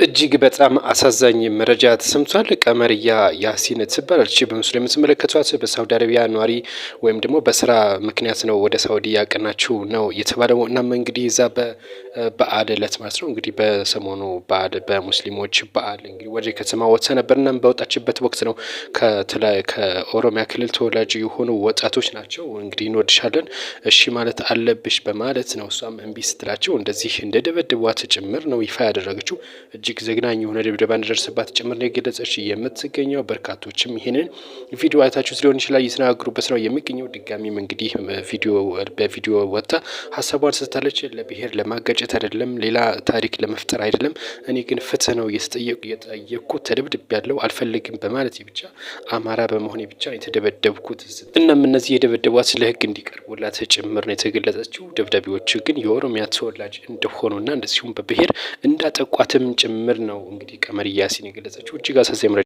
እጅግ በጣም አሳዛኝ መረጃ ተሰምቷል። ቀመርያ ያሲን ትባላለች። በምስሉ የምትመለከቷት በሳውዲ አረቢያ ኗሪ ወይም ደግሞ በስራ ምክንያት ነው ወደ ሳውዲ ያቀናችው ነው የተባለው። እናም እንግዲህ እዛ በበዓል ዕለት ማለት ነው እንግዲህ በሰሞኑ በዓል በሙስሊሞች በዓል እንግዲህ ወደ ከተማ ወጥታ ነበር። እናም በወጣችበት ወቅት ነው ከኦሮሚያ ክልል ተወላጅ የሆኑ ወጣቶች ናቸው እንግዲህ እንወድሻለን እሺ ማለት አለብሽ በማለት ነው እሷም እምቢ ስትላቸው እንደዚህ እንደደበደቧት ጭምር ነው ይፋ ያደረገችው። እጅግ ዘግናኝ የሆነ ድብደባ እንደደረሰባት ጭምር ነው የገለጸች የምትገኘው። በርካቶችም ይሄንን ቪዲዮ አይታችሁት ሊሆን ይችላል እየተናገሩበት ነው የሚገኘው። ድጋሚም እንግዲህ በቪዲዮ ወጥታ ሀሳቧን ሰጥታለች። ለብሔር ለማጋጨት አይደለም፣ ሌላ ታሪክ ለመፍጠር አይደለም። እኔ ግን ፍትህ ነው እየጠየቅኩት ተደብድቤያለሁ አልፈልግም በማለት ብቻ አማራ በመሆኔ ብቻ የተደበደብኩት። እናም እነዚህ የደበደቧት ለህግ እንዲቀርቡላት ጭምር ነው የተገለጸችው። ደብዳቤዎቹ ግን የኦሮሚያ ተወላጅ እንደሆኑና እንደዚሁም በብሔር እንዳጠቋትም ጭምር ነው እንግዲህ ቀመርያ ያሲን የገለጸችው። እጅግ አሳዛኝ